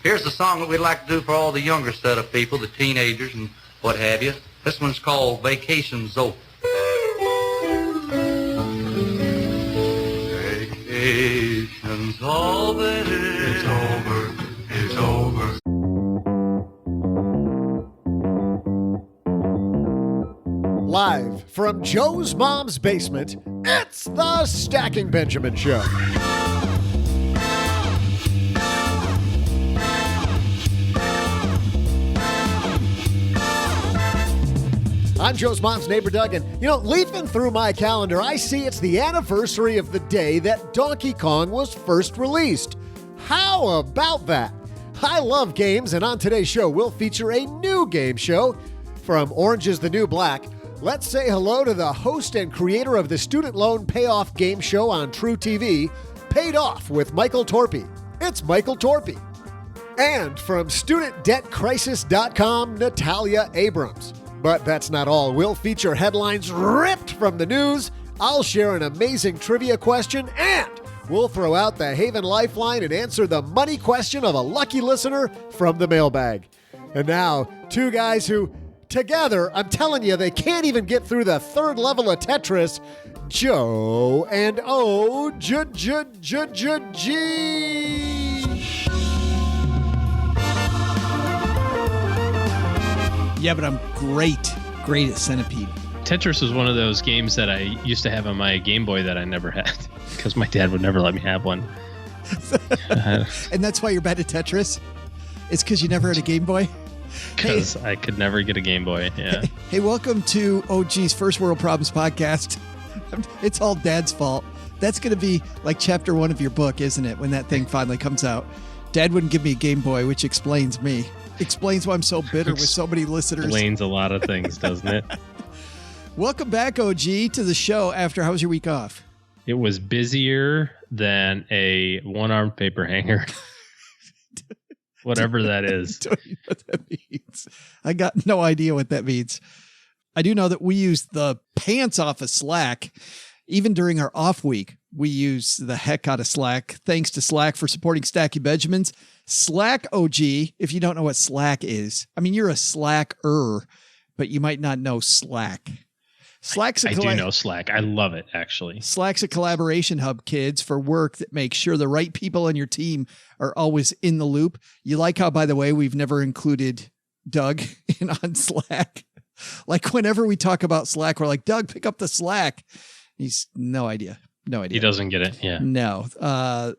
Here's the song that we'd like to do for all the younger set of people, the teenagers and what have you. This one's called Vacation's Over. Vacation's over. It's over. It's over. Live from Joe's mom's basement, it's the Stacking Benjamin Show. I'm Joe's mom's neighbor, Doug, and, leafing through my calendar, I see it's the anniversary of the day that Donkey Kong was first released. How about that? I love games, and on today's show, we'll feature a new game show. From Orange is the New Black, let's say hello to the host and creator of the student loan payoff game show on Tru TV, Paid Off with Michael Torpey. It's Michael Torpey. And from StudentDebtCrisis.com, Natalia Abrams. But that's not all. We'll feature headlines ripped from the news. I'll share an amazing trivia question, and we'll throw out the Haven Lifeline and answer the money question of a lucky listener from the mailbag. And now, two guys who, together, I'm telling you, they can't even get through the third level of Tetris. Joe and O-G. Yeah, but I'm great at Centipede. Tetris was one of those games that I used to have on my Game Boy that I never had because my dad would never let me have one. And that's why you're bad at Tetris? It's because you never had a Game Boy? Because I could never get a Game Boy, yeah. Hey, welcome to OG's First World Problems podcast. It's all Dad's fault. That's going to be like chapter 1 of your book, isn't it, when that thing finally comes out? Dad wouldn't give me a Game Boy, which explains me. Explains why I'm so bitter with so many listeners. Explains a lot of things, doesn't it? Welcome back, OG, to the show after. How was your week off? It was busier than a one-armed paper hanger. Whatever that is. Don't you know what that means? I got no idea what that means. I do know that we use the pants off of Slack. Even during our off week, we use the heck out of Slack. Thanks to Slack for supporting Stacky Benjamins. Slack, OG, if you don't know what Slack is, I mean, you're a Slacker, but you might not know Slack. I do know Slack. I love it, actually. Slack's a collaboration hub, kids, for work that makes sure the right people on your team are always in the loop. You like how, by the way, we've never included Doug on Slack. Like whenever we talk about Slack, we're like, Doug, pick up the Slack. He's no idea. No idea. He doesn't get it. Yeah. No.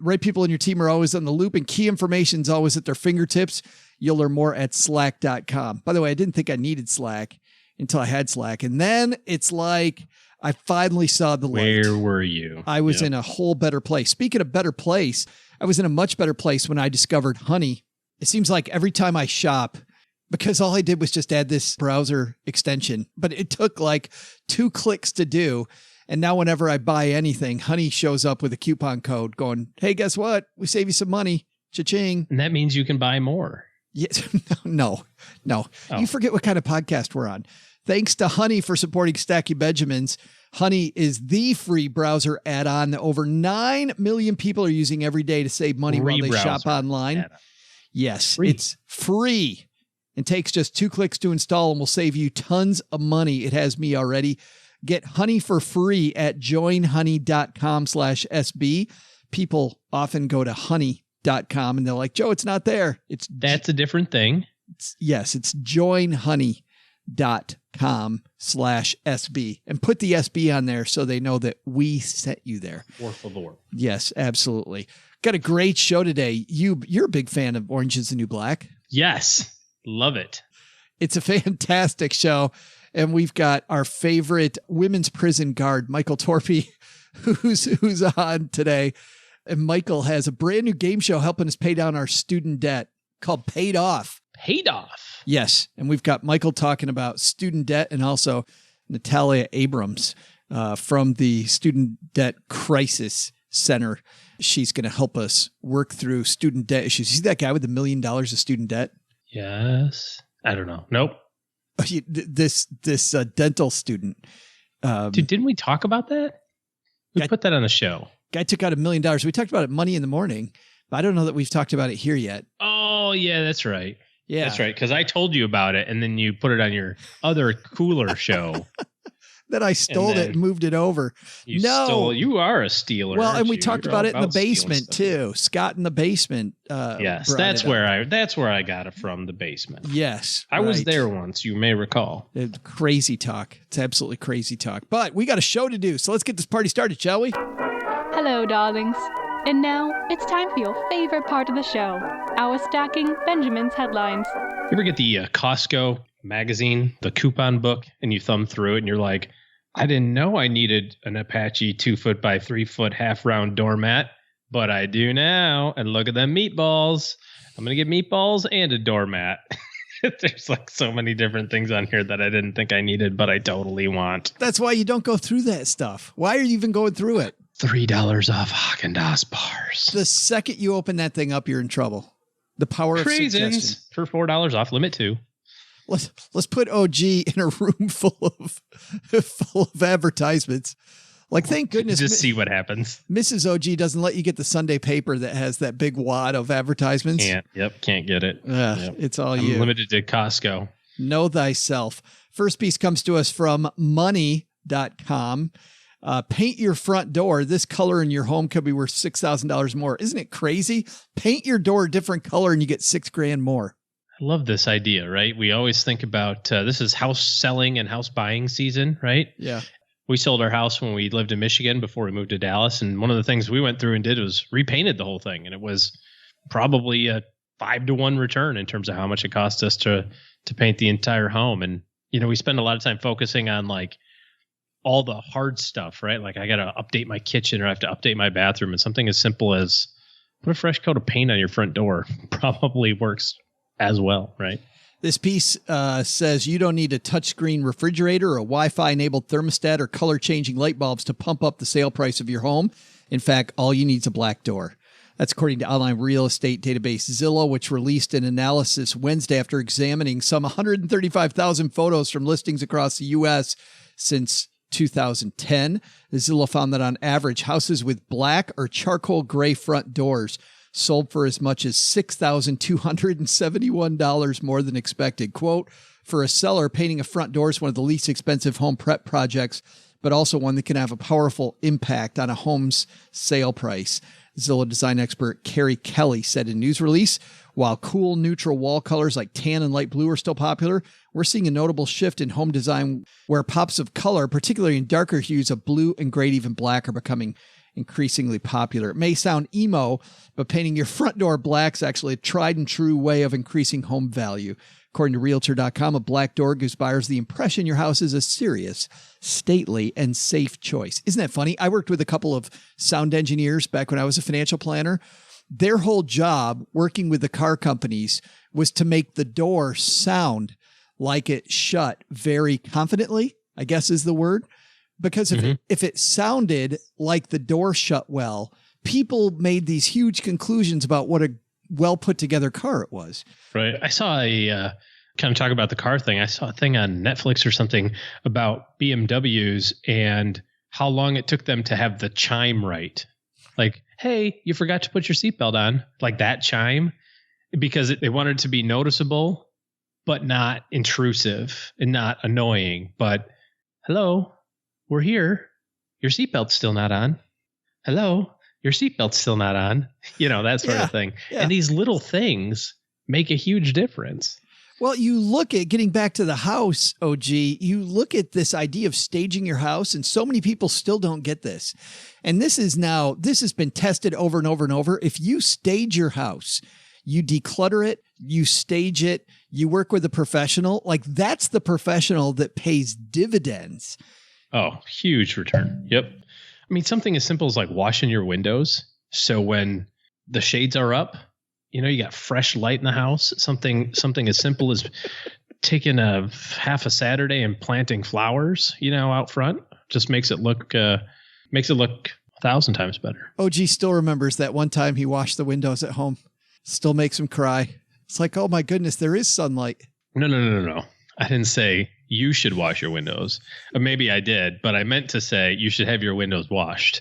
Right people in your team are always on the loop, and key information is always at their fingertips. You'll learn more at slack.com. By the way, I didn't think I needed Slack until I had Slack. And then it's like I finally saw the light. Where were you? I was in a whole better place. Speaking of better place, I was in a much better place when I discovered Honey. It seems like every time I shop, because all I did was just add this browser extension, but it took like 2 clicks to do. And now whenever I buy anything, Honey shows up with a coupon code going, hey, guess what? We save you some money. Cha-ching. And that means you can buy more. Yes. No. Oh. You forget what kind of podcast we're on. Thanks to Honey for supporting Stacky Benjamins. Honey is the free browser add-on that over 9 million people are using every day to save money while they shop online. Add-on. Yes, it's free and takes just 2 clicks to install and will save you tons of money. It has me already. Get Honey for free at joinhoney.com/SB. People often go to honey.com and they're like, Joe, it's not there. That's a different thing. It's joinhoney.com/SB and put the SB on there so they know that we sent you there. Por favor. Yes, absolutely. Got a great show today. You're a big fan of Orange is the New Black. Yes. Love it. It's a fantastic show. And we've got our favorite women's prison guard, Michael Torpey, who's on today. And Michael has a brand new game show helping us pay down our student debt called Paid Off. Paid Off. Yes. And we've got Michael talking about student debt and also Natalia Abrams from the Student Debt Crisis Center. She's going to help us work through student debt issues. You see that guy with $1 million of student debt? Yes. I don't know. Nope. This dental student. Dude, didn't we talk about that? We put that on the show. Guy took out $1 million. We talked about it Money in the Morning, but I don't know that we've talked about it here yet. Oh, Oh, yeah, that's right. Yeah. That's right. Because I told you about it, and then you put it on your other cooler show. That I stole it and moved it over. You are a stealer. Well, and we you? talked You're about all it in the stealing basement stuff. too. Scott in the basement. Yes, brought that's where I got it from, the basement. Yes, I was there once, you may recall. Crazy talk. It's absolutely crazy talk. But we got a show to do, so let's get this party started, shall we? Hello, darlings. And now it's time for your favorite part of the show, our stacking Benjamin's headlines. You ever get the Costco magazine, the coupon book, and you thumb through it and you're like, I didn't know I needed an Apache 2-foot by 3-foot half round doormat, but I do now. And look at them meatballs. I'm going to get meatballs and a doormat. There's like so many different things on here that I didn't think I needed, but I totally want. That's why you don't go through that stuff. Why are you even going through it? $3 off Haagen-Dazs bars. The second you open that thing up, you're in trouble. The power of suggestion. For $4 off, limit 2. Let's put OG in a room full of advertisements. Like, thank goodness. Just see what happens. Mrs. OG doesn't let you get the Sunday paper that has that big wad of advertisements. Can't get it. It's all I'm you. limited to Costco. Know thyself. First piece comes to us from money.com. Paint your front door. This color in your home could be worth $6,000 more. Isn't it crazy? Paint your door a different color and you get $6,000 more. I love this idea, right? We always think about this is house selling and house buying season, right? Yeah. We sold our house when we lived in Michigan before we moved to Dallas. And one of the things we went through and did was repainted the whole thing. And it was probably a 5-to-1 return in terms of how much it cost us to paint the entire home. And, we spend a lot of time focusing on like all the hard stuff, right? Like I got to update my kitchen or I have to update my bathroom. And something as simple as put a fresh coat of paint on your front door probably works as well, right? This piece says you don't need a touchscreen refrigerator, a Wi-Fi enabled thermostat, or color changing light bulbs to pump up the sale price of your home. In fact, all you need is a black door. That's according to online real estate database Zillow, which released an analysis Wednesday after examining some 135,000 photos from listings across the U.S. since 2010. Zillow found that on average, houses with black or charcoal gray front doors sold for as much as $6,271 more than expected. Quote, for a seller, painting a front door is one of the least expensive home prep projects, but also one that can have a powerful impact on a home's sale price. Zillow design expert Carrie Kelly said in a news release, while cool neutral wall colors like tan and light blue are still popular, we're seeing a notable shift in home design where pops of color, particularly in darker hues of blue and gray, even black, are becoming increasingly popular. It may sound emo, but painting your front door black is actually a tried and true way of increasing home value. According to Realtor.com, a black door gives buyers the impression your house is a serious, stately, and safe choice. Isn't that funny? I worked with a couple of sound engineers back when I was a financial planner. Their whole job working with the car companies was to make the door sound like it shut very confidently, I guess is the word. Because if it sounded like the door shut well, people made these huge conclusions about what a well put together car it was. Right. I saw a kind of talk about the car thing. I saw a thing on Netflix or something about BMWs and how long it took them to have the chime right. Like, hey, you forgot to put your seatbelt on, like that chime, because they wanted it to be noticeable, but not intrusive and not annoying. But hello, we're here. Your seatbelt's still not on. Hello, your seatbelt's still not on. That sort of thing. Yeah. And these little things make a huge difference. Well, you look at getting back to the house, OG, you look at this idea of staging your house, and so many people still don't get this. And this has been tested over and over and over. If you stage your house, you declutter it, you stage it, you work with a professional, like that's the professional that pays dividends. Oh, huge return. Yep. I mean, something as simple as like washing your windows. So when the shades are up, you got fresh light in the house. Something as simple as taking a half a Saturday and planting flowers, out front, just makes it look 1,000 times better. OG still remembers that one time he washed the windows at home. Still makes him cry. It's like, oh my goodness, there is sunlight. No. I didn't say you should wash your windows. Or maybe I did, but I meant to say you should have your windows washed.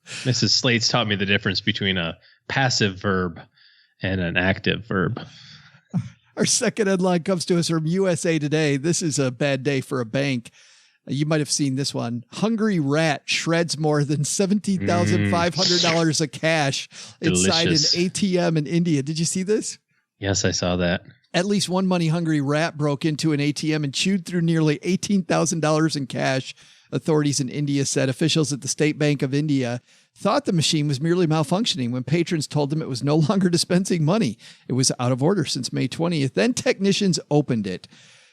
Mrs. Slates taught me the difference between a passive verb and an active verb. Our second headline comes to us from USA Today. This is a bad day for a bank. You might have seen this one. Hungry rat shreds more than $17,500 of cash inside an ATM in India. Did you see this? Yes, I saw that. At least one money-hungry rat broke into an ATM and chewed through nearly $18,000 in cash. Authorities in India said officials at the State Bank of India thought the machine was merely malfunctioning when patrons told them it was no longer dispensing money. It was out of order since May 20th. Then technicians opened it.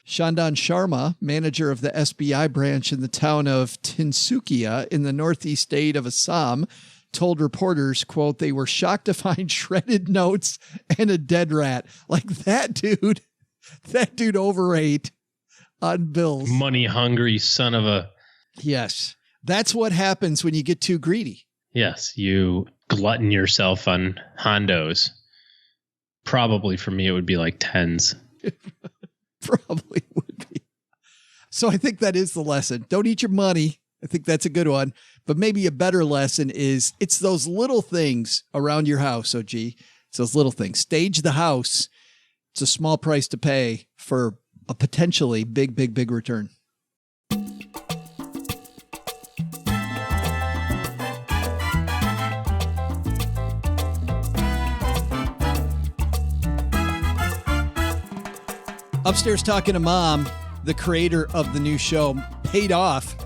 Shandan Sharma, manager of the SBI branch in the town of Tinsukia in the northeast state of Assam, told reporters, quote, they were shocked to find shredded notes and a dead rat. Like that dude overate on bills. Money hungry son of a... Yes. That's what happens when you get too greedy. Yes. You glutton yourself on hondos. Probably for me, it would be like tens. Probably would be. So I think that is the lesson. Don't eat your money. I think that's a good one. But maybe a better lesson is it's those little things around your house, OG. It's those little things. Stage the house. It's a small price to pay for a potentially big, big, big return. Upstairs Talking to Mom, the creator of the new show, Paid Off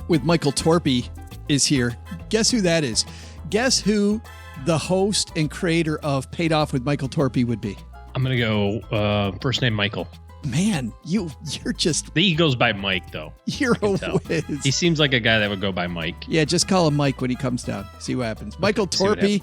with Michael Torpey, is here. Guess who that is? Guess who the host and creator of Paid Off with Michael Torpey would be? I'm going to go first name Michael. Man, you're just... He goes by Mike, though. You're a whiz. He seems like a guy that would go by Mike. Yeah, just call him Mike when he comes down. See what happens. Michael Torpey,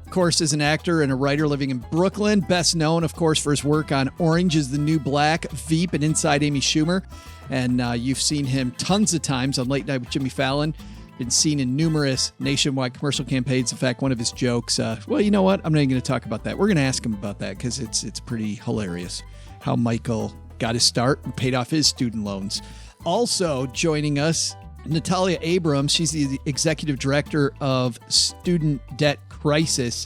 of course, is an actor and a writer living in Brooklyn. Best known, of course, for his work on Orange is the New Black, Veep, and Inside Amy Schumer. And you've seen him tons of times on Late Night with Jimmy Fallon. Been seen in numerous nationwide commercial campaigns. In fact, one of his jokes, well, you know what? I'm not even going to talk about that. We're going to ask him about that because it's pretty hilarious how Michael got his start and paid off his student loans. Also joining us, Natalia Abrams. She's the executive director of Student Debt Crisis,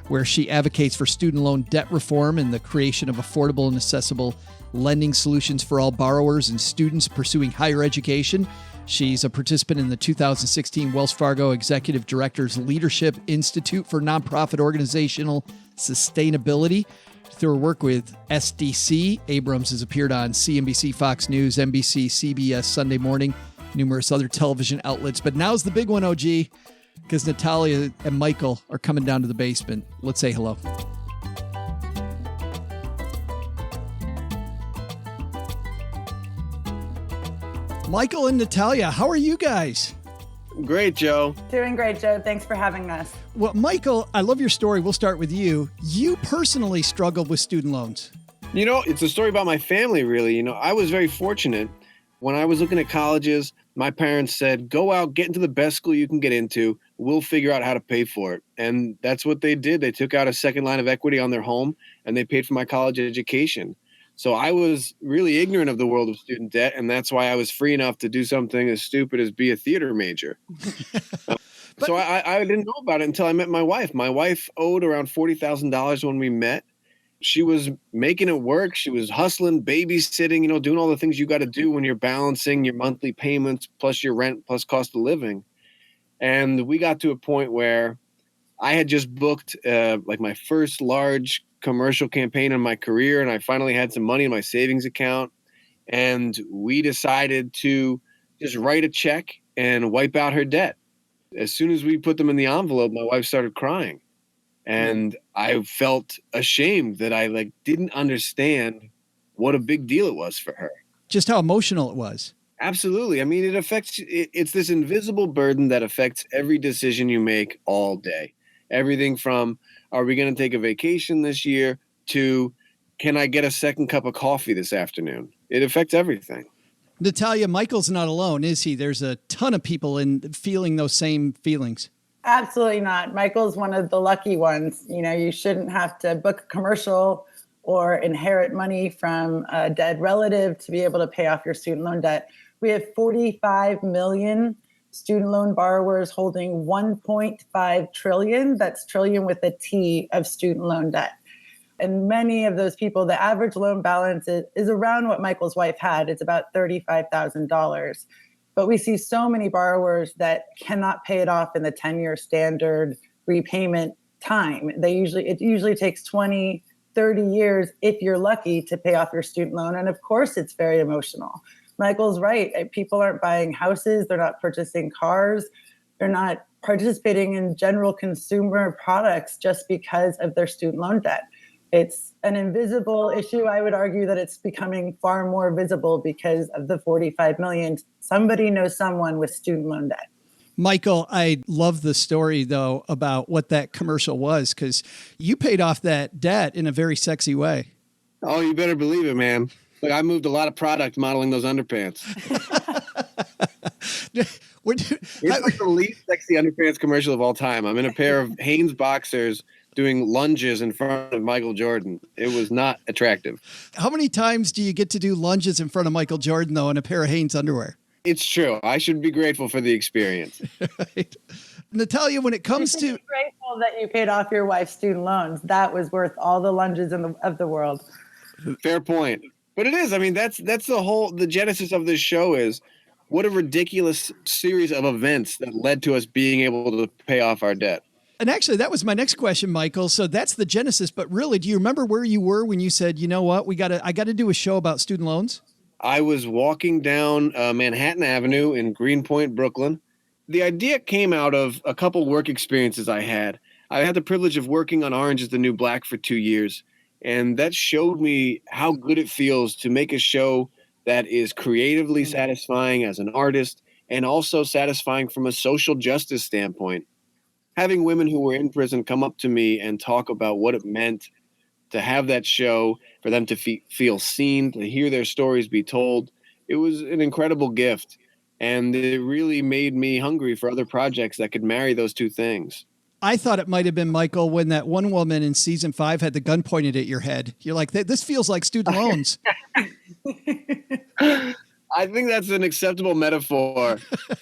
where she advocates for student loan debt reform and the creation of affordable and accessible lending solutions for all borrowers and students pursuing higher education. She's a participant in the 2016 Wells Fargo Executive Directors Leadership Institute for Nonprofit Organizational Sustainability. Through her work with SDC, Abrams has appeared on CNBC, Fox News, NBC, CBS, Sunday Morning, numerous other television outlets. But now's the big one, OG, because Natalia and Michael are coming down to the basement. Let's say hello. Michael and Natalia, how are you guys? Great, Joe. Doing great, Joe. Thanks for having us. Well, Michael, I love your story. We'll start with you. You personally struggled with student loans. You know, it's a story about my family, really. You know, I was very fortunate. When I was looking at colleges, my parents said, go out, get into the best school you can get into. We'll figure out how to pay for it. And that's what they did. They took out a second line of equity on their home, and they paid for my college education. So I was really ignorant of the world of student debt, and that's why I was free enough to do something as stupid as be a theater major. So I didn't know about it until I met my wife. My wife owed around $40,000 when we met. She was making it work. She was hustling, babysitting, you know, doing all the things you got to do when you're balancing your monthly payments plus your rent plus cost of living. And we got to a point where I had just booked like my first large commercial campaign in my career, and I finally had some money in my savings account, and we decided to just write a check and wipe out her debt. As soon as we put them in the envelope, my wife started crying, and I felt ashamed that I didn't understand what a big deal it was for her. Just how emotional it was. Absolutely. I mean, it's this invisible burden that affects every decision you make all day. Everything from, are we going to take a vacation this year, to, can I get a second cup of coffee this afternoon? It affects everything. Natalia, Michael's not alone, is he? There's a ton of people feeling those same feelings. Absolutely not. Michael's one of the lucky ones. You know, you shouldn't have to book a commercial or inherit money from a dead relative to be able to pay off your student loan debt. We have 45 million student loan borrowers holding 1.5 trillion, that's trillion with a T, of student loan debt. And many of those people, the average loan balance is around what Michael's wife had. It's about $35,000. But we see so many borrowers that cannot pay it off in the 10-year standard repayment time. It usually takes 20, 30 years, if you're lucky, to pay off your student loan. And of course, it's very emotional. Michael's right. People aren't buying houses. They're not purchasing cars. They're not participating in general consumer products just because of their student loan debt. It's an invisible issue. I would argue that it's becoming far more visible because of the 45 million. Somebody knows someone with student loan debt. Michael, I love the story, though, about what that commercial was, because you paid off that debt in a very sexy way. Oh, you better believe it, man. Look, I moved a lot of product modeling those underpants. It's like the least sexy underpants commercial of all time. I'm in a pair of Hanes boxers doing lunges in front of Michael Jordan. It was not attractive. How many times do you get to do lunges in front of Michael Jordan, though, in a pair of Hanes underwear? It's true. I should be grateful for the experience. Right. Natalia, when it comes You to... should be grateful that you paid off your wife's student loans. That was worth all the lunges of the world. Fair point. But it is. I mean, that's the genesis of this show is what a ridiculous series of events that led to us being able to pay off our debt. And actually, that was my next question, Michael. So that's the genesis. But really, do you remember where you were when you said, you know what, I got to do a show about student loans? I was walking down Manhattan Avenue in Greenpoint, Brooklyn. The idea came out of a couple work experiences I had. I had the privilege of working on Orange is the New Black for 2 years. And that showed me how good it feels to make a show that is creatively satisfying as an artist and also satisfying from a social justice standpoint. Having women who were in prison come up to me and talk about what it meant to have that show, for them to feel seen, to hear their stories be told, it was an incredible gift. And it really made me hungry for other projects that could marry those two things. I thought it might have been, Michael, when that one woman in season 5 had the gun pointed at your head. You're like, this feels like student loans. I think that's an acceptable metaphor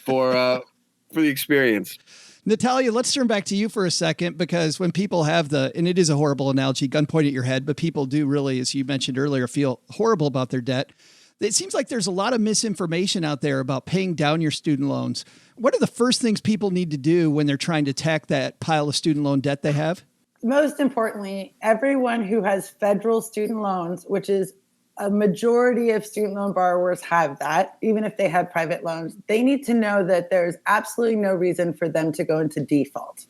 for the experience. Natalia, let's turn back to you for a second, because when people have and it is a horrible analogy, gun pointed at your head, but people do really, as you mentioned earlier, feel horrible about their debt. It seems like there's a lot of misinformation out there about paying down your student loans. What are the first things people need to do when they're trying to tackle that pile of student loan debt they have? Most importantly, everyone who has federal student loans, which is a majority of student loan borrowers have that, even if they have private loans, they need to know that there's absolutely no reason for them to go into default.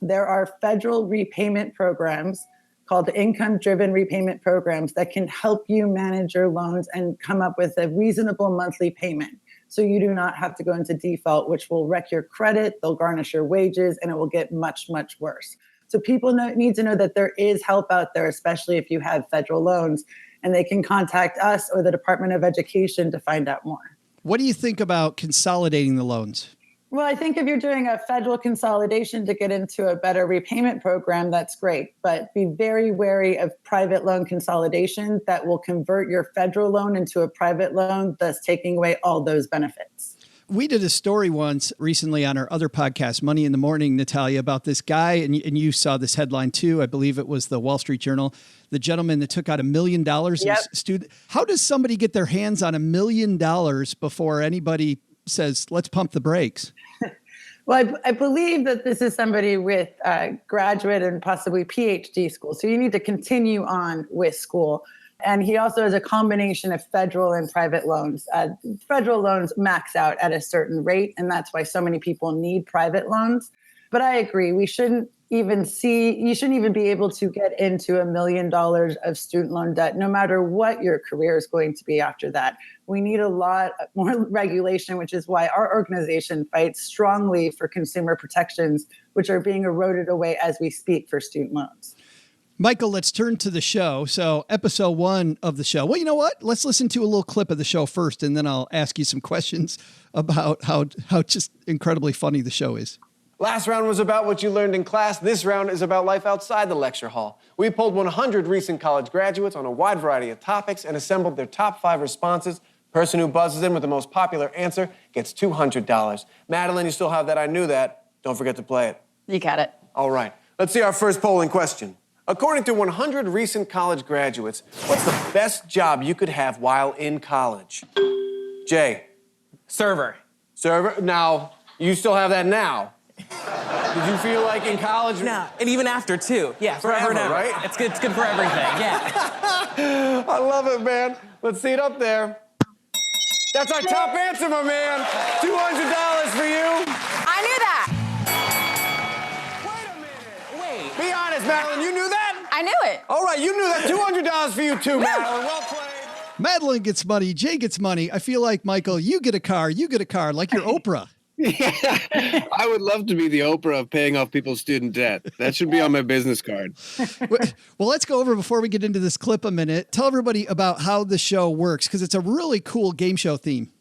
There are federal repayment programs called income-driven repayment programs that can help you manage your loans and come up with a reasonable monthly payment. So you do not have to go into default, which will wreck your credit, they'll garnish your wages, and it will get much, much worse. So people need to know that there is help out there, especially if you have federal loans, and they can contact us or the Department of Education to find out more. What do you think about consolidating the loans? Well, I think if you're doing a federal consolidation to get into a better repayment program, that's great. But be very wary of private loan consolidation that will convert your federal loan into a private loan, thus taking away all those benefits. We did a story once recently on our other podcast, Money in the Morning, Natalia, about this guy, and you saw this headline too. I believe it was the Wall Street Journal, the gentleman that took out $1 million. Yep. Student. How does somebody get their hands on $1 million before anybody says, let's pump the brakes? Well, I believe that this is somebody with graduate and possibly PhD school. So you need to continue on with school. And he also has a combination of federal and private loans. Federal loans max out at a certain rate, and that's why so many people need private loans. But I agree, you shouldn't even be able to get into $1 million of student loan debt, no matter what your career is going to be after that. We need a lot more regulation, which is why our organization fights strongly for consumer protections, which are being eroded away as we speak for student loans. Michael, let's turn to the show. So episode 1 of the show. Well, you know what? Let's listen to a little clip of the show first, and then I'll ask you some questions about how just incredibly funny the show is. Last round was about what you learned in class. This round is about life outside the lecture hall. We polled 100 recent college graduates on a wide variety of topics and assembled their top 5 responses. Person who buzzes in with the most popular answer gets $200. Madeline, you still have that I knew that. Don't forget to play it. You got it. All right. Let's see our first polling question. According to 100 recent college graduates, what's the best job you could have while in college? Jay. Server. Server? Now, you still have that now. Did you feel like in college? No, and even after, too. Yeah, forever and ever. Right? It's good for everything, yeah. I love it, man. Let's see it up there. That's our top answer, my man. $200 for you. I knew that. Wait a minute. Wait. Be honest, Madeline. You knew that? I knew it. All right, you knew that. $200 for you, too, Madeline. Well played. Madeline gets money. Jay gets money. I feel like, Michael, you get a car, like you're Oprah. Yeah, I would love to be the Oprah of paying off people's student debt. That should be on my business card. Well, let's go over before we get into this clip a minute. Tell everybody about how the show works, because it's a really cool game show theme.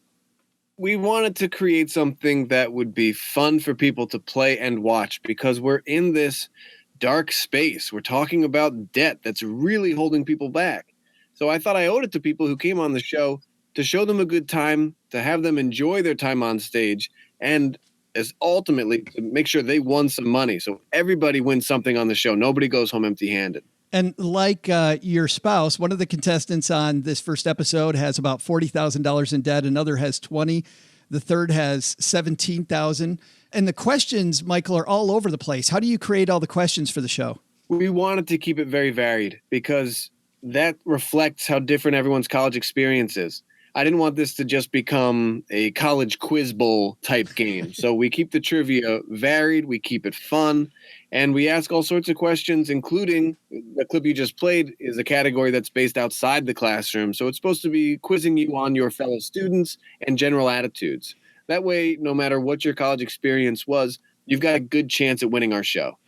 We wanted to create something that would be fun for people to play and watch because we're in this dark space. We're talking about debt that's really holding people back. So I thought I owed it to people who came on the show to show them a good time, to have them enjoy their time on stage, and as ultimately to make sure they won some money. So everybody wins something on the show. Nobody goes home empty-handed. And like your spouse, one of the contestants on this first episode has about $40,000 in debt. Another has 20. The third has 17,000. And the questions, Michael, are all over the place. How do you create all the questions for the show? We wanted to keep it very varied because that reflects how different everyone's college experience is. I didn't want this to just become a college quiz bowl type game. So we keep the trivia varied, we keep it fun, and we ask all sorts of questions, including the clip you just played is a category that's based outside the classroom. So it's supposed to be quizzing you on your fellow students and general attitudes. That way, no matter what your college experience was, you've got a good chance at winning our show.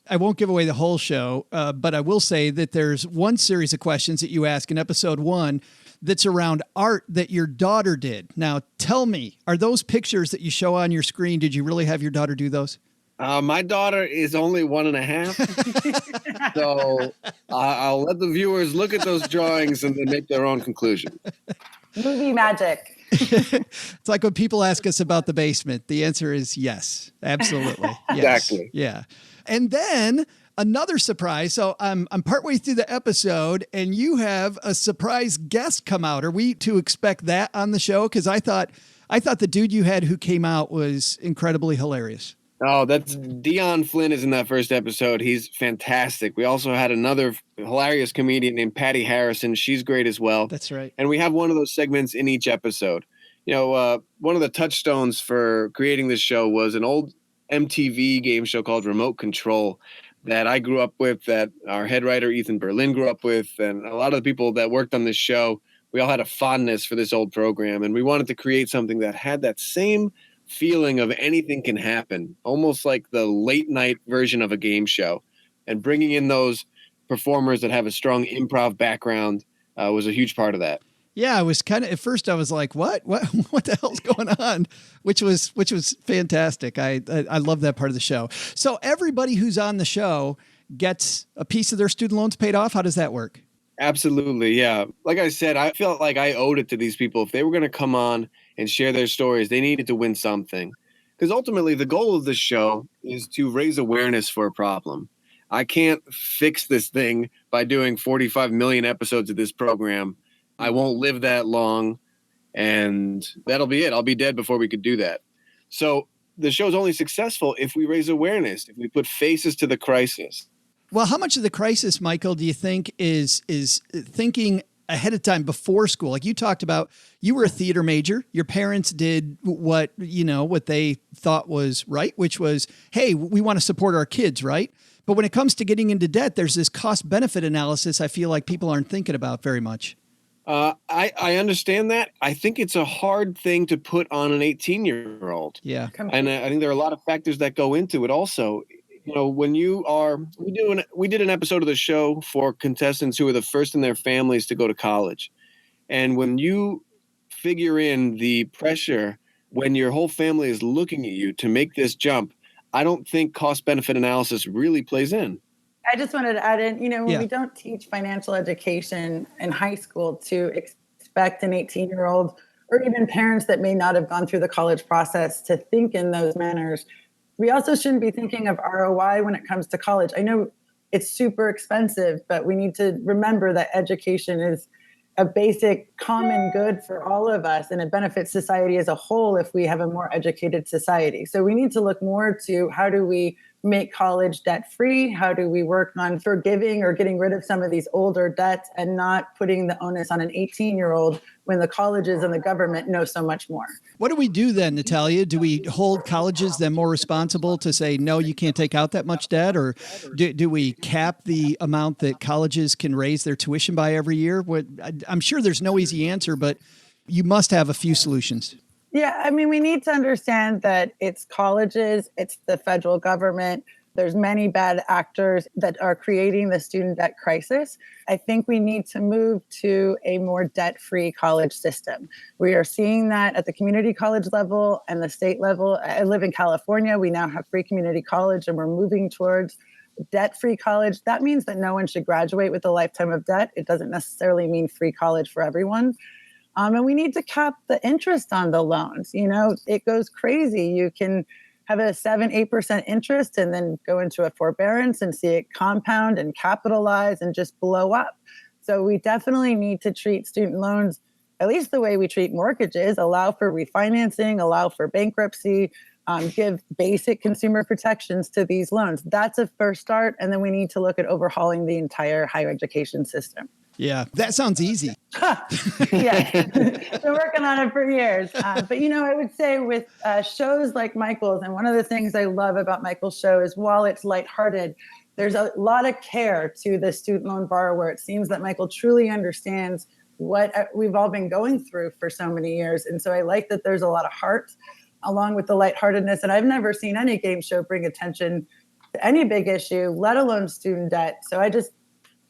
I won't give away the whole show, but I will say that there's one series of questions that you ask in episode 1 that's around art that your daughter did. Now, tell me, are those pictures that you show on your screen, did you really have your daughter do those? My daughter is only 1.5, so I'll let the viewers look at those drawings and then make their own conclusion. Movie magic. It's like when people ask us about the basement, the answer is yes, absolutely. Yes. Exactly. Yeah. And then another surprise. So I'm partway through the episode and you have a surprise guest come out. Are we to expect that on the show? Because I thought the dude you had who came out was incredibly hilarious. Oh, that's Dion Flynn is in that first episode. He's fantastic. We also had another hilarious comedian named Patty Harrison. She's great as well. That's right. And we have one of those segments in each episode. You know, one of the touchstones for creating this show was an old MTV game show called Remote Control that I grew up with, that our head writer Ethan Berlin grew up with, and a lot of the people that worked on this show, we all had a fondness for this old program, and we wanted to create something that had that same feeling of anything can happen, almost like the late night version of a game show. And bringing in those performers that have a strong improv background was a huge part of that. Yeah, I was kind of, at first I was like, what the hell's going on? Which was fantastic. I love that part of the show. So everybody who's on the show gets a piece of their student loans paid off. How does that work? Absolutely. Yeah. Like I said, I felt like I owed it to these people. If they were going to come on and share their stories, they needed to win something. Because ultimately the goal of the show is to raise awareness for a problem. I can't fix this thing by doing 45 million episodes of this program. I won't live that long, and that'll be it. I'll be dead before we could do that. So the show's only successful if we raise awareness, if we put faces to the crisis. Well, how much of the crisis, Michael, do you think is thinking ahead of time before school? Like you talked about, you were a theater major. Your parents did what they thought was right, which was, hey, we want to support our kids, right? But when it comes to getting into debt, there's this cost-benefit analysis I feel like people aren't thinking about very much. I understand that. I think it's a hard thing to put on an 18-year-old. Yeah. And I think there are a lot of factors that go into it also. You know, when we did an episode of the show for contestants who were the first in their families to go to college. And when you figure in the pressure when your whole family is looking at you to make this jump, I don't think cost-benefit analysis really plays in. I just wanted to add in, when we don't teach financial education in high school to expect an 18-year-old or even parents that may not have gone through the college process to think in those manners, we also shouldn't be thinking of ROI when it comes to college. I know it's super expensive, but we need to remember that education is a basic common good for all of us, and it benefits society as a whole if we have a more educated society. So we need to look more to how do we make college debt-free? How do we work on forgiving or getting rid of some of these older debts and not putting the onus on an 18-year-old when the colleges and the government know so much more? What do we do then, Natalia? Do we hold colleges then more responsible to say, no, you can't take out that much debt? Or do we cap the amount that colleges can raise their tuition by every year? I'm sure there's no easy answer, but you must have a few solutions. Yeah, I mean, we need to understand that it's colleges, it's the federal government. There's many bad actors that are creating the student debt crisis. I think we need to move to a more debt-free college system. We are seeing that at the community college level and the state level. I live in California. We now have free community college, and we're moving towards debt-free college. That means that no one should graduate with a lifetime of debt. It doesn't necessarily mean free college for everyone. And we need to cap the interest on the loans. You know, it goes crazy. You can have a 7-8% interest and then go into a forbearance and see it compound and capitalize and just blow up. So we definitely need to treat student loans at least the way we treat mortgages, allow for refinancing, allow for bankruptcy, give basic consumer protections to these loans. That's a first start. And then we need to look at overhauling the entire higher education system. Yeah, that sounds easy. Yeah, been working on it for years. But, you know, I would say with shows like Michael's, and one of the things I love about Michael's show is while it's lighthearted, there's a lot of care to the student loan borrower. It seems that Michael truly understands what we've all been going through for so many years. And so I like that there's a lot of heart along with the lightheartedness. And I've never seen any game show bring attention to any big issue, let alone student debt. So I just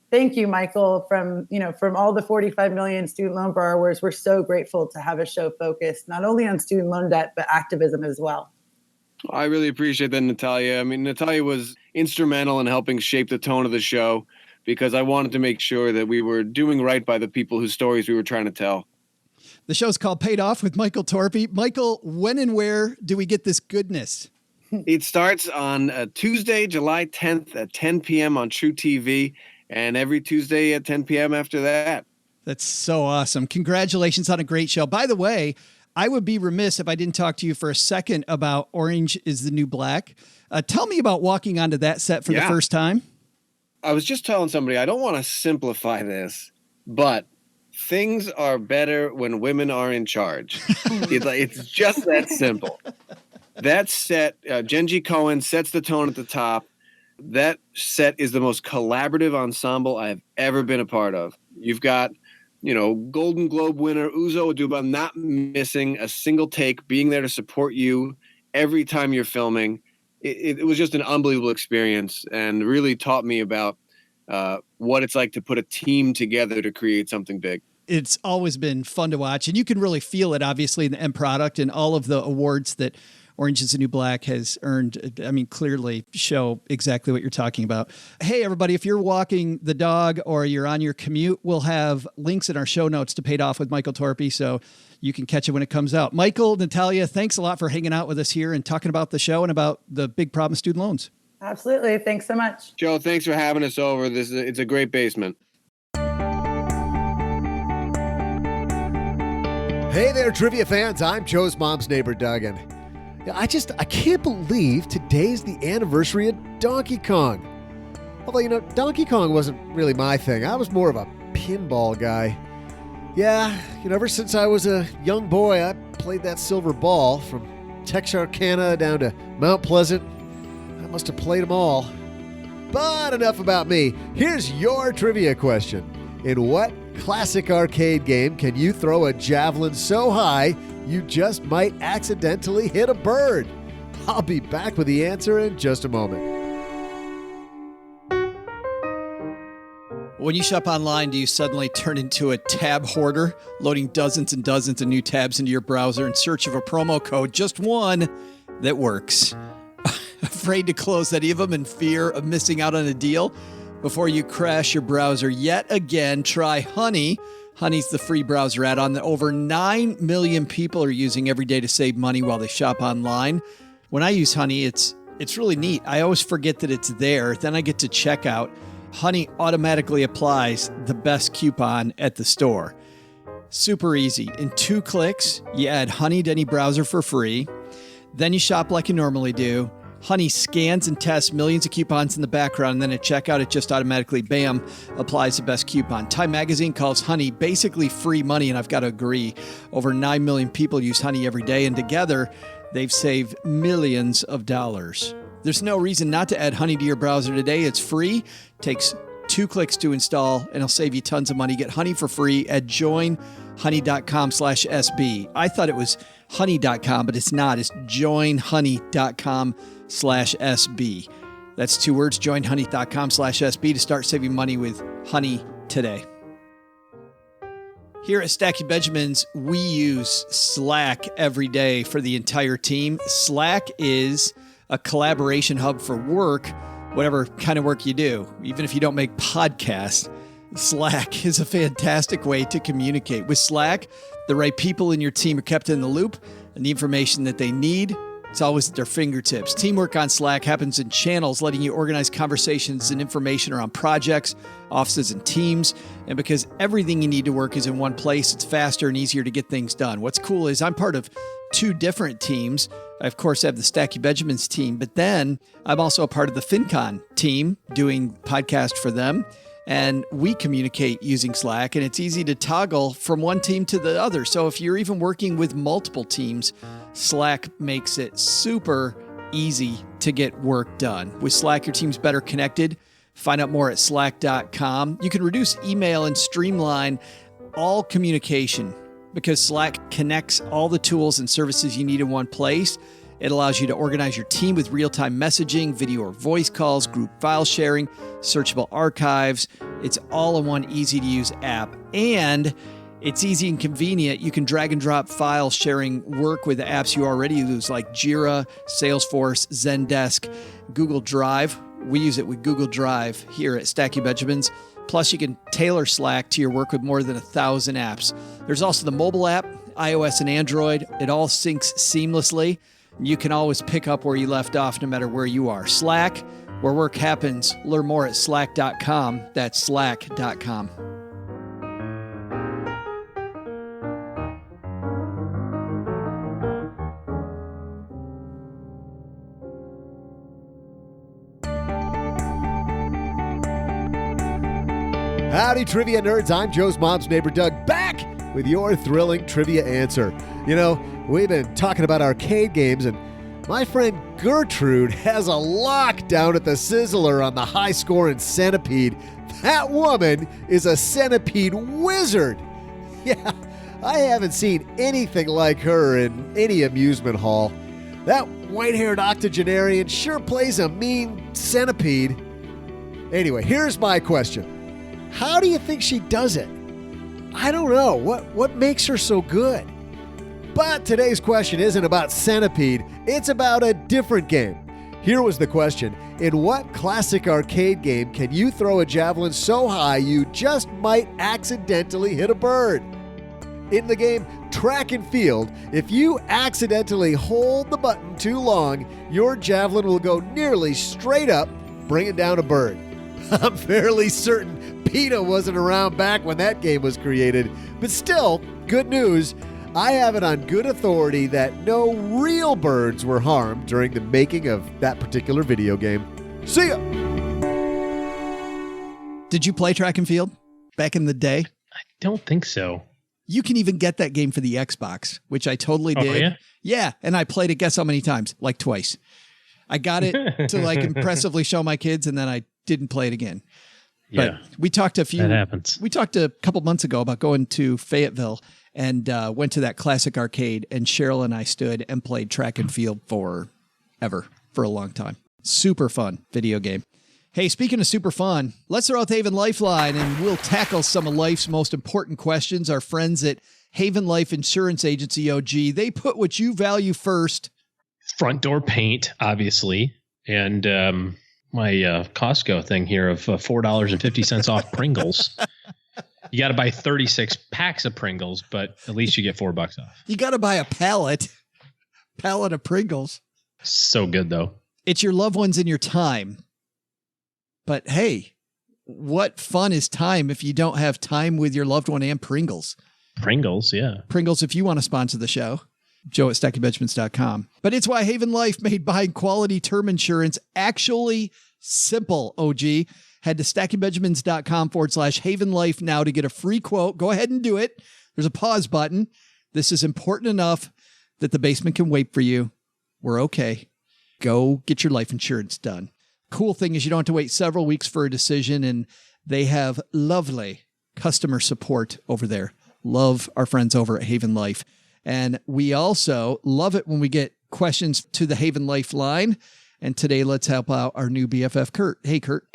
thank you, Michael, from all the 45 million student loan borrowers. We're so grateful to have a show focused not only on student loan debt, but activism as well. I really appreciate that, Natalia. I mean, Natalia was instrumental in helping shape the tone of the show because I wanted to make sure that we were doing right by the people whose stories we were trying to tell. The show's called Paid Off with Michael Torpey. Michael, when and where do we get this goodness? It starts on Tuesday, July 10th at 10 p.m. on Tru TV. And every Tuesday at 10 p.m. after that. That's so awesome. Congratulations on a great show. By the way, I would be remiss if I didn't talk to you for a second about Orange is the New Black. Tell me about walking onto that set for the first time. I was just telling somebody, I don't want to simplify this, but things are better when women are in charge. It's just that simple. That set, Genji Cohen sets the tone at the top. That set is the most collaborative ensemble I have ever been a part of. You've got, Golden Globe winner Uzo Aduba not missing a single take, being there to support you every time you're filming. It was just an unbelievable experience and really taught me about what it's like to put a team together to create something big. It's always been fun to watch, and you can really feel it, obviously, in the end product and all of the awards that Orange is the New Black has earned. I mean, clearly show exactly what you're talking about. Hey, everybody, if you're walking the dog or you're on your commute, we'll have links in our show notes to Paid Off with Michael Torpey, so you can catch it when it comes out. Michael, Natalia, thanks a lot for hanging out with us here and talking about the show and about the big problem of student loans. Absolutely. Thanks so much. Joe, thanks for having us over. It's a great basement. Hey there, trivia fans. I'm Joe's mom's neighbor, Doug, and I can't believe today's the anniversary of Donkey Kong. Although, Donkey Kong wasn't really my thing. I was more of a pinball guy. Yeah, ever since I was a young boy, I played that silver ball from Texarkana down to Mount Pleasant. I must have played them all. But enough about me. Here's your trivia question. In what classic arcade game can you throw a javelin so high you just might accidentally hit a bird? I'll be back with the answer in just a moment. When you shop online, do you suddenly turn into a tab hoarder, loading dozens and dozens of new tabs into your browser in search of a promo code, just one that works? Afraid to close any of them in fear of missing out on a deal? Before you crash your browser yet again, try Honey. Honey's the free browser add-on that over 9 million people are using every day to save money while they shop online. When I use Honey, it's It's really neat. I always forget that it's there. Then I get to checkout. Honey automatically applies the best coupon at the store. Super easy. In 2 clicks, you add Honey to any browser for free. Then you shop like you normally do. Honey scans and tests millions of coupons in the background, and then at checkout, it just automatically, bam, applies the best coupon. Time Magazine calls Honey basically free money, and I've got to agree. Over 9 million people use Honey every day, and together, they've saved millions of dollars. There's no reason not to add Honey to your browser today. It's free, takes 2 clicks to install, and it'll save you tons of money. Get Honey for free at joinhoney.com/SB. I thought it was honey.com, but it's not. It's joinhoney.com/SB. That's 2 words, joinhoney.com/SB to start saving money with Honey today. Here at Stacky Benjamins, we use Slack every day for the entire team. Slack is a collaboration hub for work, whatever kind of work you do. Even if you don't make podcasts, Slack is a fantastic way to communicate. With Slack, the right people in your team are kept in the loop, and the information that they need, it's always at their fingertips. Teamwork on Slack happens in channels, letting you organize conversations and information around projects, offices, and teams. And because everything you need to work is in one place, it's faster and easier to get things done. What's cool is I'm part of 2 different teams. I, of course, have the Stacky Benjamins team, but then I'm also a part of the FinCon team doing podcast for them. And we communicate using Slack, and it's easy to toggle from one team to the other. So if you're even working with multiple teams, Slack makes it super easy to get work done. With Slack, your team's better connected. Find out more at slack.com. You can reduce email and streamline all communication because Slack connects all the tools and services you need in one place. It allows you to organize your team with real-time messaging, video or voice calls, group file sharing, searchable archives. It's all in one easy-to-use app. And it's easy and convenient. You can drag and drop file sharing work with the apps you already use like Jira, Salesforce, Zendesk, Google Drive. We use it with Google Drive here at Stacky Benjamins. Plus, you can tailor Slack to your work with more than 1,000 apps. There's also the mobile app, iOS and Android. It all syncs seamlessly. You can always pick up where you left off no matter where you are. Slack, where work happens. Learn more at slack.com. That's slack.com. Howdy, trivia nerds. I'm Joe's mom's neighbor, Doug, back with your thrilling trivia answer. You know, we've been talking about arcade games, and my friend Gertrude has a lock down at the Sizzler on the high score in Centipede. That woman is a Centipede wizard. Yeah, I haven't seen anything like her in any amusement hall. That white-haired octogenarian sure plays a mean centipede. Anyway, here's my question. How do you think she does it? I don't know. What makes her so good? But today's question isn't about Centipede. It's about a different game. Here was the question. In what classic arcade game can you throw a javelin so high you just might accidentally hit a bird? In the game Track and Field, if you accidentally hold the button too long, your javelin will go nearly straight up, bringing down a bird. I'm fairly certain PETA wasn't around back when that game was created, but still, good news. I have it on good authority that no real birds were harmed during the making of that particular video game. See ya! Did you play Track and Field back in the day? I don't think so. You can even get that game for the Xbox, which I totally did. Oh, yeah? Yeah, and I played it, guess how many times? Like twice. I got it to like impressively show my kids, and then I didn't play it again. But Yeah, we talked that happens. We talked a couple months ago about going to Fayetteville and went to that classic arcade, and Cheryl and I stood and played Track and Field for a long time. Super fun video game. Hey, speaking of super fun, let's throw out the Haven Lifeline and we'll tackle some of life's most important questions. Our friends at Haven Life Insurance Agency, OG, they put what you value first. Front door paint, obviously, and my Costco thing here of $4.50 off Pringles. You got to buy 36 packs of Pringles, but at least you get $4 off. You got to buy a pallet of Pringles. So good, though. It's your loved ones and your time. But hey, what fun is time if you don't have time with your loved one and Pringles? Pringles, yeah. Pringles, if you want to sponsor the show, Joe at stackingbenjamins.com. But it's why Haven Life made buying quality term insurance actually simple, OG. Head to stackingbenjamins.com/Haven Life now to get a free quote. Go ahead and do it. There's a pause button. This is important enough that the basement can wait for you. We're okay. Go get your life insurance done. Cool thing is you don't have to wait several weeks for a decision, and they have lovely customer support over there. Love our friends over at Haven Life. And we also love it when we get questions to the Haven Life line. And today, let's help out our new BFF, Kurt. Hey, Kurt.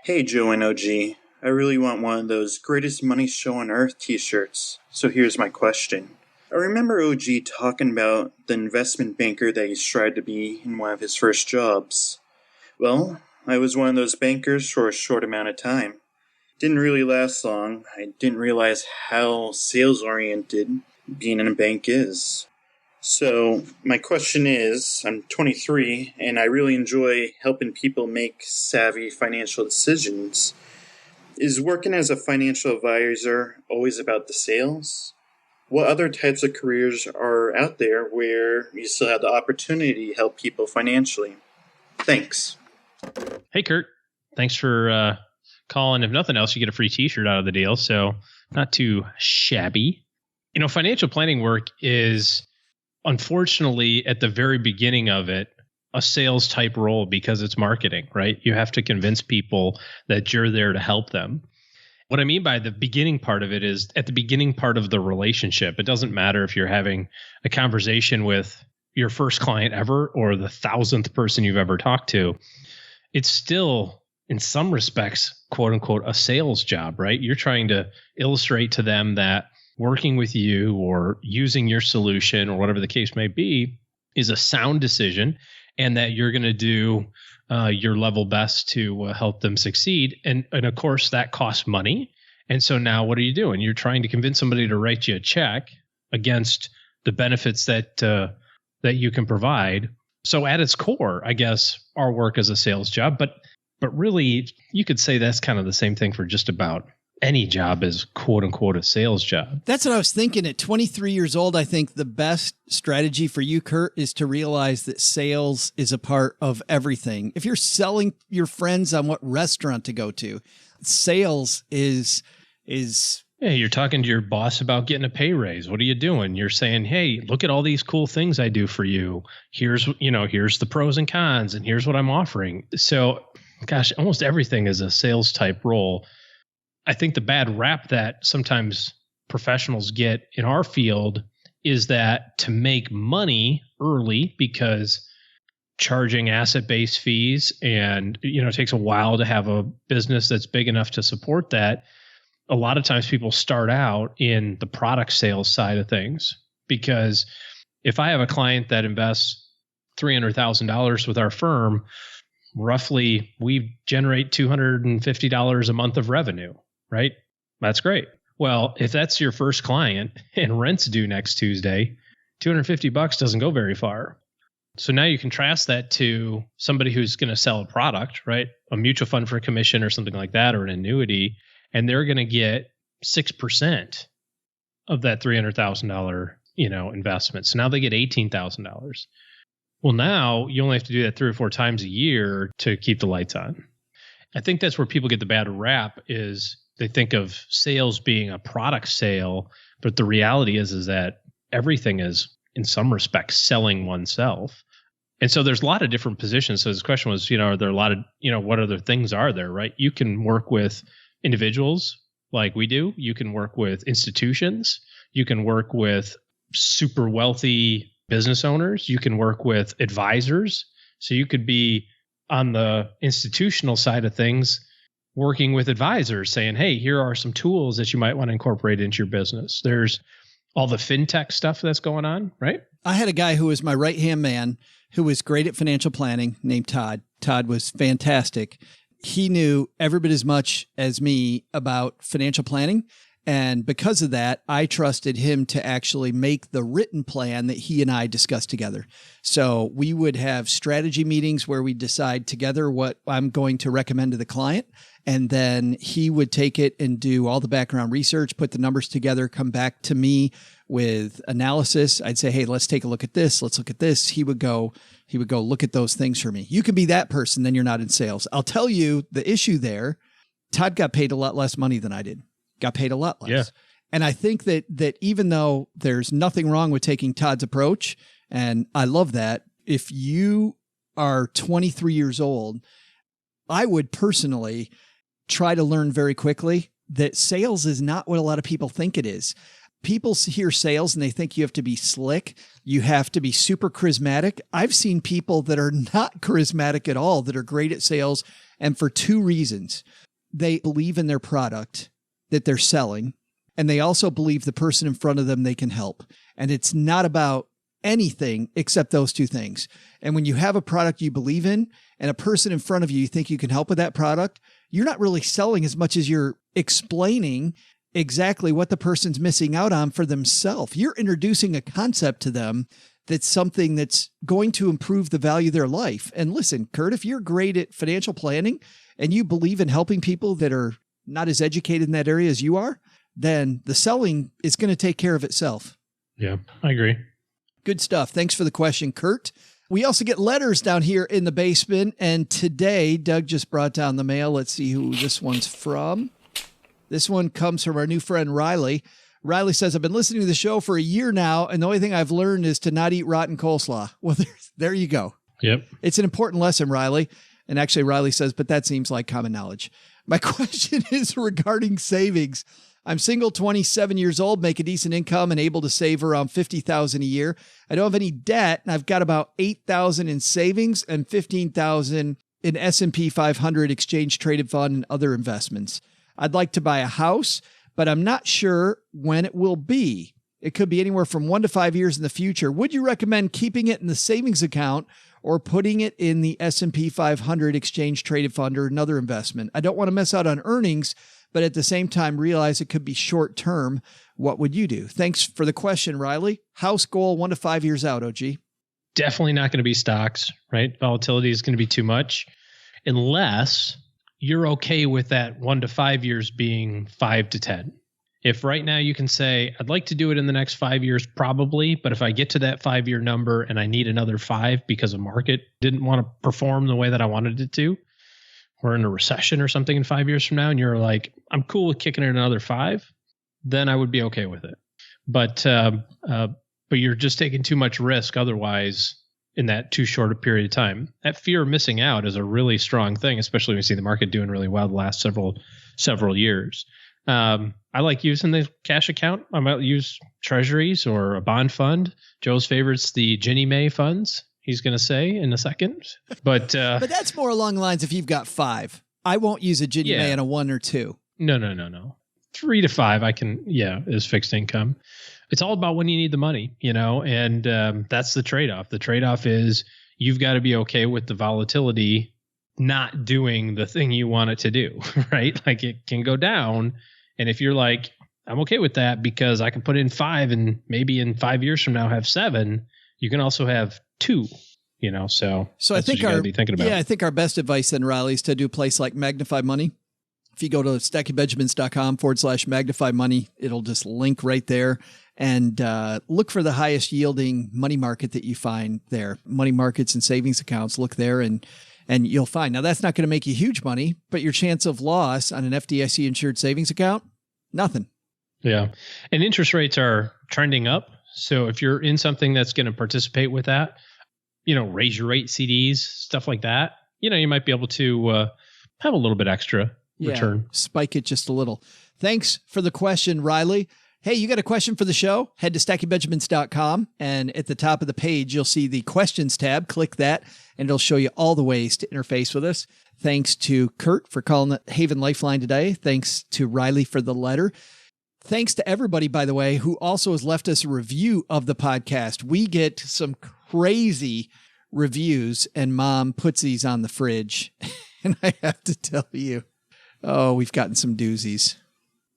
Hey, Joe and OG. I really want one of those Greatest Money Show on Earth t-shirts. So here's my question. I remember OG talking about the investment banker that he tried to be in one of his first jobs. Well, I was one of those bankers for a short amount of time. Didn't really last long. I didn't realize how sales-oriented being in a bank is. So, my question is, I'm 23, and I really enjoy helping people make savvy financial decisions. Is working as a financial advisor always about the sales? What other types of careers are out there where you still have the opportunity to help people financially? Thanks. Hey, Kurt. Thanks for calling. If nothing else, you get a free t-shirt out of the deal. So not too shabby. You know, financial planning work is, unfortunately, at the very beginning of it, a sales type role because it's marketing, right? You have to convince people that you're there to help them. What I mean by the beginning part of it is at the beginning part of the relationship. It doesn't matter if you're having a conversation with your first client ever or the 1,000th person you've ever talked to. It's still, in some respects, quote unquote, a sales job, right? You're trying to illustrate to them that working with you or using your solution or whatever the case may be is a sound decision, and that you're going to do your level best to help them succeed. And of course, that costs money. And so now what are you doing? You're trying to convince somebody to write you a check against the benefits that you can provide. So at its core, I guess our work is a sales job, but really you could say that's kind of the same thing for just about any job is quote unquote a sales job. That's what I was thinking. At 23 years old, I think the best strategy for you, Kurt, is to realize that sales is a part of everything. If you're selling your friends on what restaurant to go to, sales is yeah, you're talking to your boss about getting a pay raise. What are you doing? You're saying, hey, look at all these cool things I do for you. Here's the pros and cons, and here's what I'm offering. So, gosh, almost everything is a sales type role. I think the bad rap that sometimes professionals get in our field is that to make money early, because charging asset-based fees and, it takes a while to have a business that's big enough to support that. A lot of times people start out in the product sales side of things, because if I have a client that invests $300,000 with our firm, roughly we generate $250 a month of revenue, right? That's great. Well, if that's your first client and rent's due next Tuesday, $250 doesn't go very far. So now you contrast that to somebody who's going to sell a product, right? A mutual fund for a commission or something like that, or an annuity, and they're going to get 6% of that $300,000, investment. So now they get $18,000. Well, now you only have to do that 3 or 4 times a year to keep the lights on. I think that's where people get the bad rap, is they think of sales being a product sale, but the reality is that everything is, in some respects, selling oneself. And so there's a lot of different positions. So this question was, are there a lot of, what other things are there, right? You can work with individuals like we do. You can work with institutions. You can work with super wealthy business owners. You can work with advisors. So you could be on the institutional side of things, working with advisors saying, hey, here are some tools that you might want to incorporate into your business. There's all the fintech stuff that's going on, right? I had a guy who was my right-hand man who was great at financial planning named Todd. Todd was fantastic. He knew every bit as much as me about financial planning. And because of that, I trusted him to actually make the written plan that he and I discussed together. So we would have strategy meetings where we decide together what I'm going to recommend to the client. And then he would take it and do all the background research, put the numbers together, come back to me with analysis. I'd say, hey, let's take a look at this. Let's look at this. He would go look at those things for me. You can be that person, then you're not in sales. I'll tell you the issue there. Todd got paid a lot less money than I did. Got paid a lot less. Yeah. And I think that even though there's nothing wrong with taking Todd's approach, and I love that, if you are 23 years old, I would personally try to learn very quickly that sales is not what a lot of people think it is. People hear sales and they think you have to be slick. You have to be super charismatic. I've seen people that are not charismatic at all that are great at sales. And for two reasons: they believe in their product that they're selling, and they also believe the person in front of them they can help. And it's not about anything except those two things. And when you have a product you believe in and a person in front of you think you can help with that product, you're not really selling as much as you're explaining exactly what the person's missing out on for themselves. You're introducing a concept to them that's something that's going to improve the value of their life. And listen, Kurt, if you're great at financial planning and you believe in helping people that are not as educated in that area as you are, then the selling is going to take care of itself. Yeah, I agree. Good stuff. Thanks for the question, Kurt. We also get letters down here in the basement. And today, Doug just brought down the mail. Let's see who this one's from. This one comes from our new friend, Riley. Riley says, I've been listening to the show for a year now, and the only thing I've learned is to not eat rotten coleslaw. Well, there you go. Yep. It's an important lesson, Riley. And actually, Riley says, but that seems like common knowledge. My question is regarding savings. I'm single, 27 years old, make a decent income and able to save around $50,000 a year. I don't have any debt, and I've got about $8,000 in savings and $15,000 in S&P 500 exchange traded fund and other investments. I'd like to buy a house, but I'm not sure when it will be. It could be anywhere from 1 to 5 years in the future. Would you recommend keeping it in the savings account or putting it in the S&P 500 exchange traded fund or another investment? I don't want to miss out on earnings, but at the same time, realize it could be short term. What would you do? Thanks for the question, Riley. House goal 1 to 5 years out, OG. Definitely not going to be stocks, right? Volatility is going to be too much unless you're okay with that 1 to 5 years being 5 to 10. If right now you can say, I'd like to do it in the next 5 years, probably, but if I get to that 5-year number and I need another 5 because a market didn't want to perform the way that I wanted it to, we're in a recession or something in 5 years from now, and you're like, I'm cool with kicking it another 5, then I would be okay with it. But you're just taking too much risk otherwise in that too short a period of time. That fear of missing out is a really strong thing, especially when you see the market doing really well the last several years. I like using the cash account. I might use treasuries or a bond fund. Joe's favorite's the Ginnie Mae funds, he's going to say in a second. But that's more along the lines if you've got 5. I won't use a Ginnie Mae on a 1 or 2. No. 3 to 5, is fixed income. It's all about when you need the money, and that's the trade-off. The trade-off is you've got to be okay with the volatility not doing the thing you want it to do, right? Like it can go down. And if you're like, I'm okay with that because I can put in 5 and maybe in 5 years from now have 7, you can also have 2, so I think what you gotta be thinking about. Yeah, I think our best advice then, Riley, is to do a place like Magnify Money. If you go to stackingbenjamins.com/magnify money, it'll just link right there and look for the highest yielding money market that you find there. Money markets and savings accounts, look there and you'll find. Now, that's not going to make you huge money, but your chance of loss on an FDIC insured savings account, nothing. Yeah. And interest rates are trending up. So if you're in something that's going to participate with that, raise your rate CDs, stuff like that, you might be able to have a little bit extra return. Spike it just a little. Thanks for the question, Riley. Hey, you got a question for the show? Head to stackingbenjamins.com, and at the top of the page, you'll see the questions tab. Click that, and it'll show you all the ways to interface with us. Thanks to Kurt for calling the Haven Lifeline today. Thanks to Riley for the letter. Thanks to everybody, by the way, who also has left us a review of the podcast. We get some crazy reviews, and Mom puts these on the fridge. And I have to tell you, we've gotten some doozies.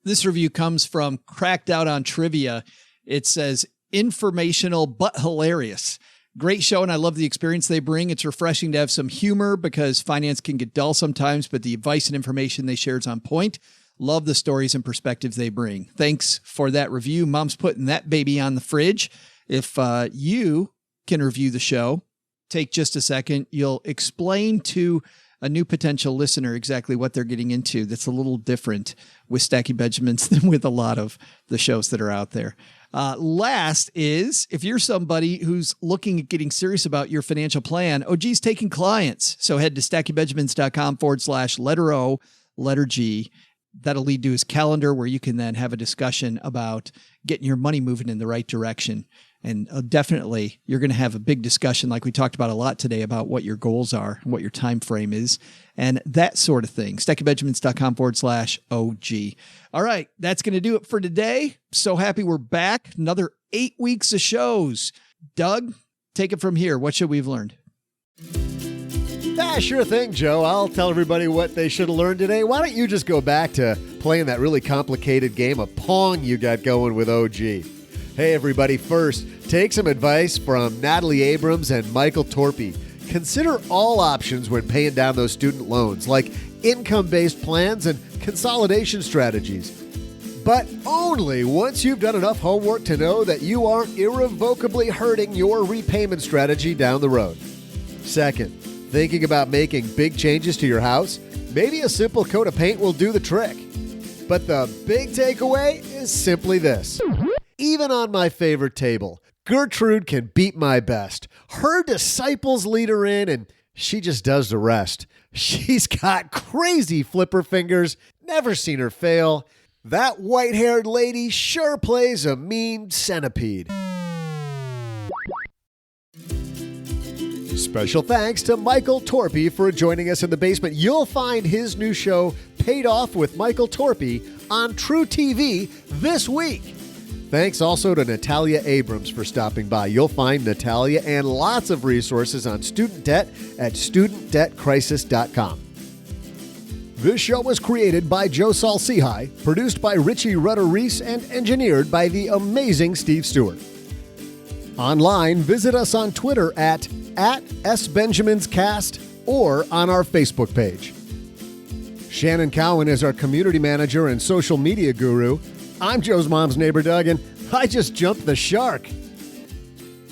This review comes from Cracked Out on Trivia. It says, informational but hilarious. Great show, and I love the experience they bring. It's refreshing to have some humor because finance can get dull sometimes, but the advice and information they share is on point. Love the stories and perspectives they bring. Thanks for that review. Mom's putting that baby on the fridge. If you can review the show, take just a second. You'll explain to a new potential listener exactly what they're getting into. That's a little different with Stacking Benjamins than with a lot of the shows that are out there. Last is, if you're somebody who's looking at getting serious about your financial plan, OG's taking clients. So head to stackingbenjamins.com/letter O, letter G. That'll lead to his calendar where you can then have a discussion about getting your money moving in the right direction. And definitely you're going to have a big discussion like we talked about a lot today about what your goals are and what your time frame is and that sort of thing. stackingbenjamins.com/OG. All right. That's going to do it for today. So happy we're back. Another 8 weeks of shows. Doug, take it from here. What should we have learned? Sure thing, Joe. I'll tell everybody what they should have learned today. Why don't you just go back to playing that really complicated game of Pong you got going with OG? Hey, everybody. First, take some advice from Natalia Abrams and Michael Torpey. Consider all options when paying down those student loans, like income-based plans and consolidation strategies. But only once you've done enough homework to know that you aren't irrevocably hurting your repayment strategy down the road. Second, thinking about making big changes to your house? Maybe a simple coat of paint will do the trick. But the big takeaway is simply this. Even on my favorite table, Gertrude can beat my best. Her disciples lead her in, and she just does the rest. She's got crazy flipper fingers, never seen her fail. That white-haired lady sure plays a mean centipede. Special thanks to Michael Torpey for joining us in the basement. You'll find his new show, Paid Off with Michael Torpey, on Tru TV this week. Thanks also to Natalia Abrams for stopping by. You'll find Natalia and lots of resources on student debt at studentdebtcrisis.com. This show was created by Joe Saul-Sehy, produced by Richie Rudder-Reese, and engineered by the amazing Steve Stewart. Online, visit us on Twitter at @SBenjaminsCast or on our Facebook page. Shannon Cowan is our community manager and social media guru. I'm Joe's mom's neighbor, Doug, and I just jumped the shark.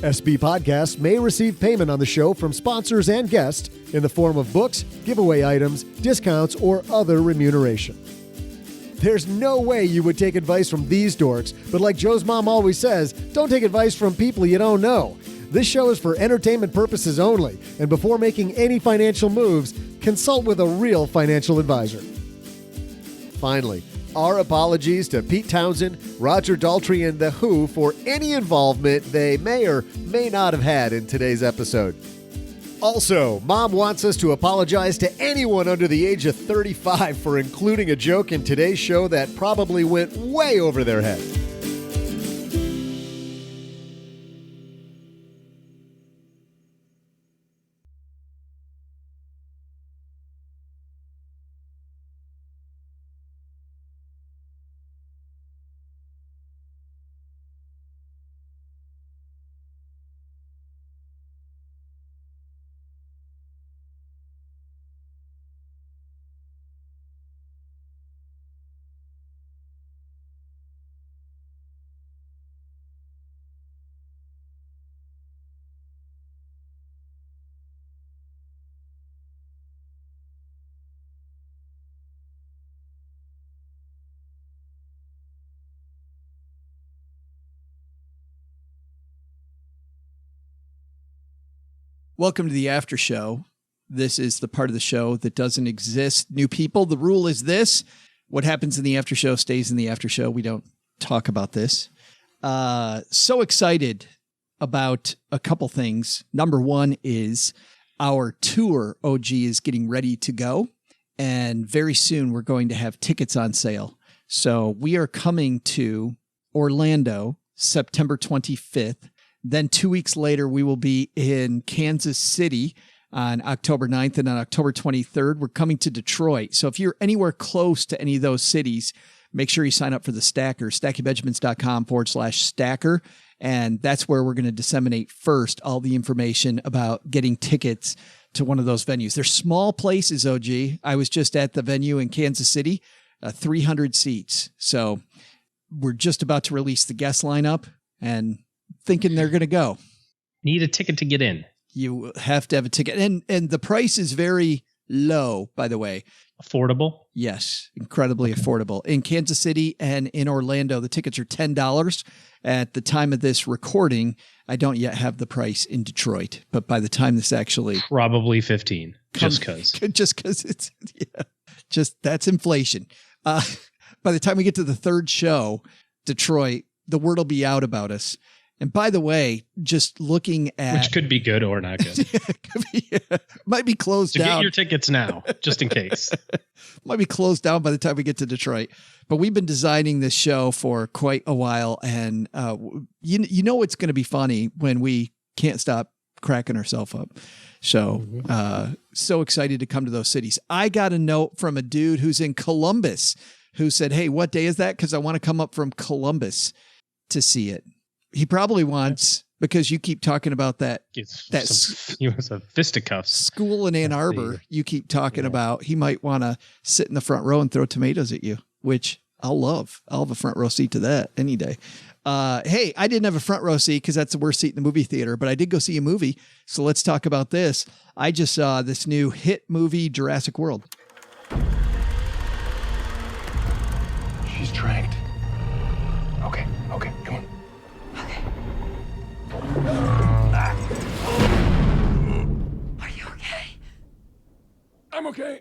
SB Podcasts may receive payment on the show from sponsors and guests in the form of books, giveaway items, discounts, or other remuneration. There's no way you would take advice from these dorks, but like Joe's mom always says, don't take advice from people you don't know. This show is for entertainment purposes only, and before making any financial moves, consult with a real financial advisor. Finally, our apologies to Pete Townsend, Roger Daltrey, and The Who for any involvement they may or may not have had in today's episode. Also, Mom wants us to apologize to anyone under the age of 35 for including a joke in today's show that probably went way over their head. Welcome to the after show. This is the part of the show that doesn't exist. New people, the rule is this. What happens in the after show stays in the after show. We don't talk about this. So excited about a couple things. Number one is our tour, OG, is getting ready to go. And very soon we're going to have tickets on sale. So we are coming to Orlando, September 25th. Then 2 weeks later, we will be in Kansas City on October 9th. And on October 23rd, we're coming to Detroit. So if you're anywhere close to any of those cities, make sure you sign up for the Stacker, stackingbenjamins.com/stacker. And that's where we're going to disseminate first all the information about getting tickets to one of those venues. They're small places, OG. I was just at the venue in Kansas City, 300 seats. So we're just about to release the guest lineup and thinking they're going to go. Need a ticket to get in. You have to have a ticket. And the price is very low, by the way. Affordable? Yes, incredibly affordable. In Kansas City and in Orlando, the tickets are $10. At the time of this recording, I don't yet have the price in Detroit, but by the time this actually... Probably 15, just because. Just because it's... Yeah, just that's inflation. By the time we get to the third show, Detroit, the word will be out about us. And by the way, just looking at... Which could be good or not good. Might be closed down. So get your tickets now, just in case. Might be closed down by the time we get to Detroit. But we've been designing this show for quite a while. And you know it's going to be funny when we can't stop cracking ourselves up. So, so excited to come to those cities. I got a note from a dude who's in Columbus who said, hey, what day is that? Because I want to come up from Columbus to see it. He probably wants, because you keep talking about that some fisticuffs school in Ann Arbor. You keep talking about, he might want to sit in the front row and throw tomatoes at you, which I'll love. I'll have a front row seat to that any day. Hey, I didn't have a front row seat because that's the worst seat in the movie theater, but I did go see a movie. So let's talk about this. I just saw this new hit movie, Jurassic World. She's tranked. Okay, come on. Are you okay? I'm okay.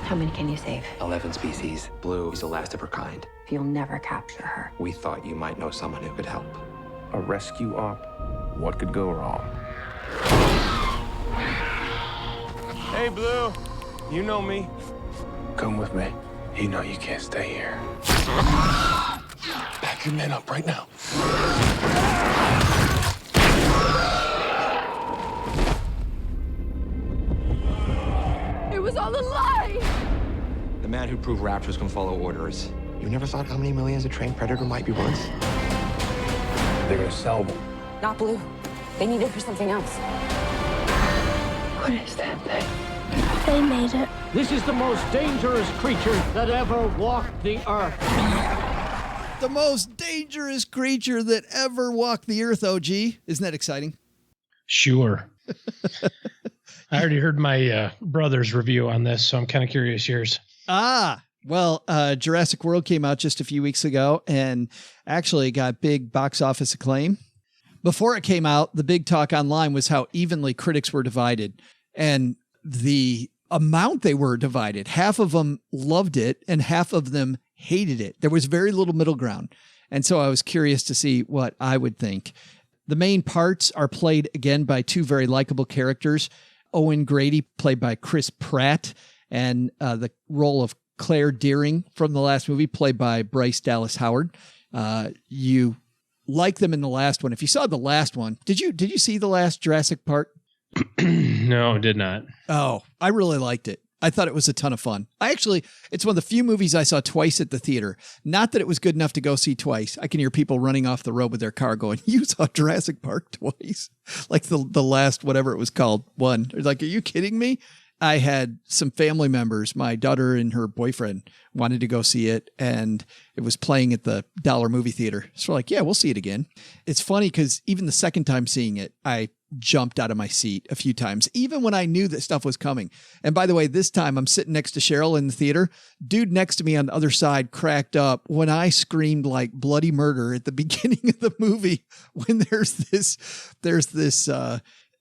How many can you save? 11 species. Blue is the last of her kind. You'll never capture her. We thought you might know someone who could help. A rescue op? What could go wrong? Hey, Blue. You know me. Come with me. You know you can't stay here. Pack your men up right now. It was all a lie! The man who proved raptors can follow orders. You never thought how many millions a trained predator might be worth? They're gonna sell them. Not Blue. They need it for something else. What is that thing? They made it. This is the most dangerous creature that ever walked the earth. The most dangerous creature that ever walked the earth, OG. Isn't that exciting? Sure. I already heard my brother's review on this, so I'm kind of curious yours. Well, Jurassic World came out just a few weeks ago and actually got big box office acclaim. Before it came out, the big talk online was how evenly critics were divided. And the amount they were divided, half of them loved it and half of them hated it. There was very little middle ground. And so I was curious to see what I would think. The main parts are played again by two very likable characters. Owen Grady, played by Chris Pratt, and the role of Claire Dearing from the last movie, played by Bryce Dallas Howard. You like them in the last one. If you saw the last one, did you see the last Jurassic Park? No, did not. Oh, I really liked it. I thought it was a ton of fun. It's one of the few movies I saw twice at the theater. Not that it was good enough to go see twice. I can hear people running off the road with their car going, you saw Jurassic Park twice? Like the last, whatever it was called, one. They're like, are you kidding me? I had some family members, my daughter and her boyfriend wanted to go see it, and it was playing at the Dollar Movie Theater. So we're like, yeah, we'll see it again. It's funny because even the second time seeing it, I jumped out of my seat a few times, even when I knew that stuff was coming. And by the way, this time I'm sitting next to Cheryl in the theater. Dude next to me on the other side cracked up when I screamed like bloody murder at the beginning of the movie when there's this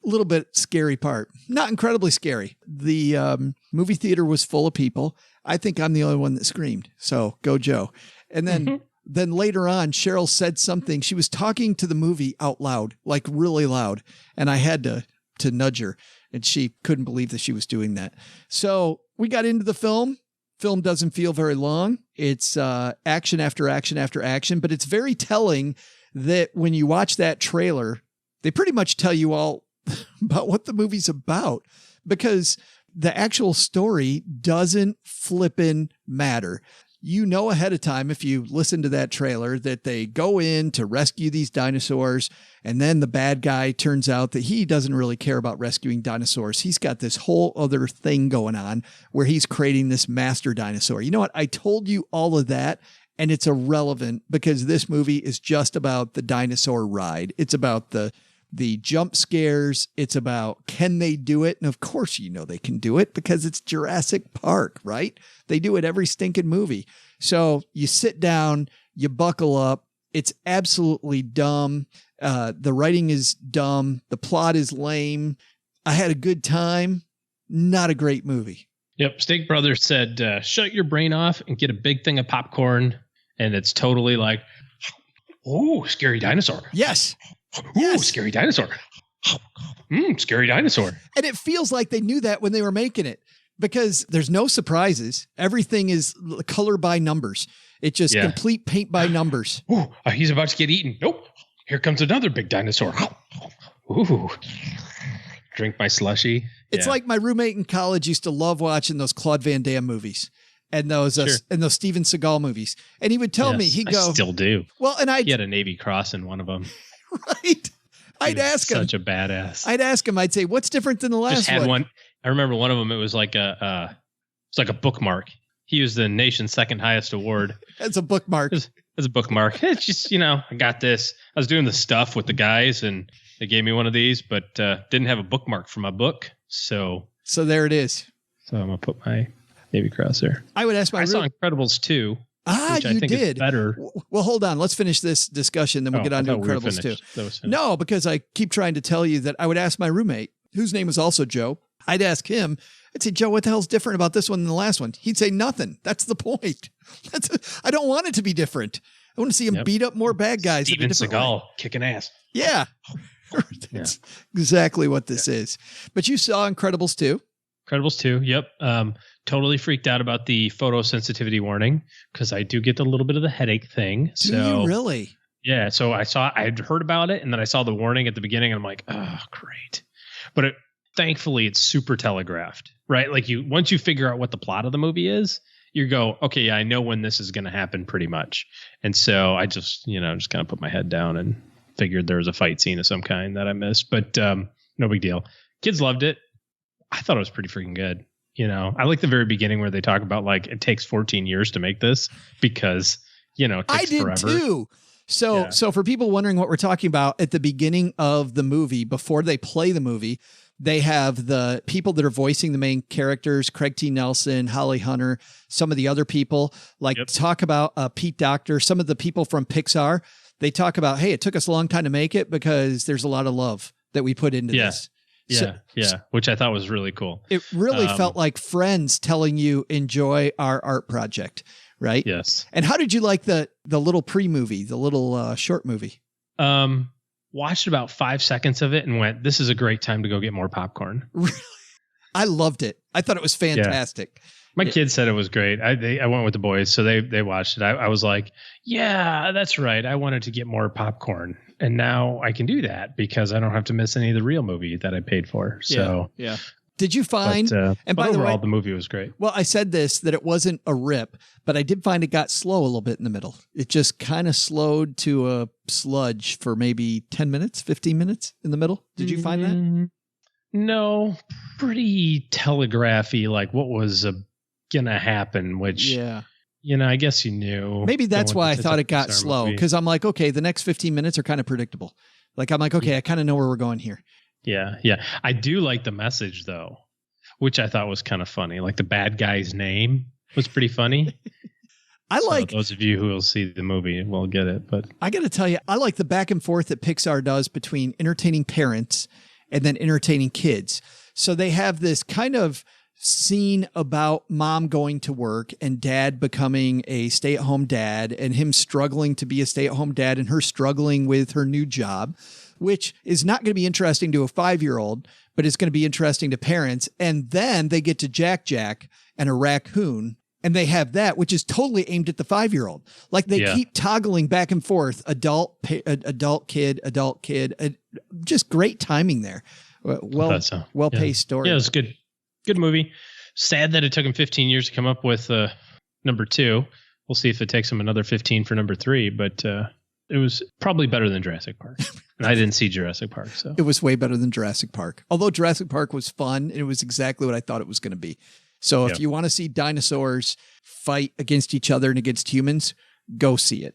little bit scary part. Not incredibly scary. The movie theater was full of people. I think I'm the only one that screamed. So go Joe. And then then later on, Cheryl said something. She was talking to the movie out loud, like really loud. And I had to nudge her, and she couldn't believe that she was doing that. So we got into the film. Film doesn't feel very long. It's action after action after action, but it's very telling that when you watch that trailer, they pretty much tell you all about what the movie's about, because the actual story doesn't flippin' matter. You know ahead of time, if you listen to that trailer, that they go in to rescue these dinosaurs, and then the bad guy turns out that he doesn't really care about rescuing dinosaurs. He's got this whole other thing going on where he's creating this master dinosaur. You know what? I told you all of that, and it's irrelevant because this movie is just about the dinosaur ride. It's about the jump scares. It's about, can they do it? And of course, you know, they can do it because it's Jurassic Park, right? They do it every stinking movie. So you sit down, you buckle up. It's absolutely dumb. The writing is dumb. The plot is lame. I had a good time. Not a great movie. Yep. Steak Brothers said, shut your brain off and get a big thing of popcorn. And it's totally like, oh, scary dinosaur. Yes. Ooh, yes. Scary dinosaur. Scary dinosaur. And it feels like they knew that when they were making it, because there's no surprises. Everything is color by numbers. It's just complete paint by numbers. Ooh, he's about to get eaten. Nope. Here comes another big dinosaur. Ooh. Drink my slushie. It's like my roommate in college used to love watching those Claude Van Damme movies. And those Steven Seagal movies. And he would tell me, he'd go, I still do. Well, and he had a Navy Cross in one of them. Right. I'd ask him. Such a badass. I'd ask him, I'd say, what's different than the last one? I remember one of them, it was like a bookmark. He used the nation's second highest award. As a bookmark. As a bookmark. It's just, you know, I got this. I was doing the stuff with the guys and they gave me one of these, but didn't have a bookmark for my book. So there it is. So I'm going to put my Navy Cross there. I would ask I saw Incredibles 2. Which I think is better. Well, hold on. Let's finish this discussion, then we'll get on to Incredibles 2. No, because I keep trying to tell you that I would ask my roommate, whose name is also Joe. I'd ask him, I'd say, Joe, what the hell's different about this one than the last one? He'd say nothing. That's the point. I don't want it to be different. I want to see him beat up more bad guys. Steven Seagal kicking ass. Yeah. That's exactly what this is. But you saw Incredibles 2. Incredibles 2, yep. Totally freaked out about the photosensitivity warning because I do get a little bit of the headache thing. Do you really? Yeah. So I'd heard about it and then I saw the warning at the beginning and I'm like, oh, great. But thankfully it's super telegraphed, right? Like once you figure out what the plot of the movie is, you go, okay, yeah, I know when this is going to happen pretty much. And so I just kind of put my head down and figured there was a fight scene of some kind that I missed, but no big deal. Kids loved it. I thought it was pretty freaking good. You know, I like the very beginning where they talk about like it takes 14 years to make this because, you know, it takes forever. I did too. So for people wondering what we're talking about, at the beginning of the movie, before they play the movie, they have the people that are voicing the main characters, Craig T. Nelson, Holly Hunter, some of the other people, talk about Pete Docter, some of the people from Pixar. They talk about, hey, it took us a long time to make it because there's a lot of love that we put into this. Yeah, which I thought was really cool. It really felt like friends telling you, enjoy our art project, right? Yes. And how did you like the little pre-movie, the little short movie? Watched about 5 seconds of it and went, this is a great time to go get more popcorn. Really? I loved it. I thought it was fantastic. Yeah. My kids said it was great. I went with the boys, so they watched it. I was like, yeah, that's right. I wanted to get more popcorn. And now I can do that because I don't have to miss any of the real movie that I paid for. So yeah. Did you find, and by overall, the movie was great. Well, I said this, that it wasn't a rip, but I did find it got slow a little bit in the middle. It just kind of slowed to a sludge for maybe 10 minutes, 15 minutes in the middle. Did you find that? No, pretty telegraphy, like what was going to happen, which, I guess you knew. Maybe that's why I thought it got slow, because I'm like, okay, the next 15 minutes are kind of predictable. Like, I'm like, okay, I kind of know where we're going here. Yeah. I do like the message, though, which I thought was kind of funny. Like the bad guy's name was pretty funny. Those of you who will see the movie will get it. But I got to tell you, I like the back and forth that Pixar does between entertaining parents and then entertaining kids. So they have this kind of scene about mom going to work and dad becoming a stay-at-home dad and him struggling to be a stay-at-home dad and her struggling with her new job, which is not going to be interesting to a 5-year-old, but it's going to be interesting to parents. And then they get to Jack and a raccoon. And they have that, which is totally aimed at the 5-year-old. Like they keep toggling back and forth, adult, kid. Just great timing there. Well-paced story. Yeah, it was good. Good movie. Sad that it took him 15 years to come up with number 2. We'll see if it takes him another 15 for number 3, but it was probably better than Jurassic Park. And I didn't see Jurassic Park, so. It was way better than Jurassic Park. Although Jurassic Park was fun, and it was exactly what I thought it was going to be. So if you want to see dinosaurs fight against each other and against humans, go see it.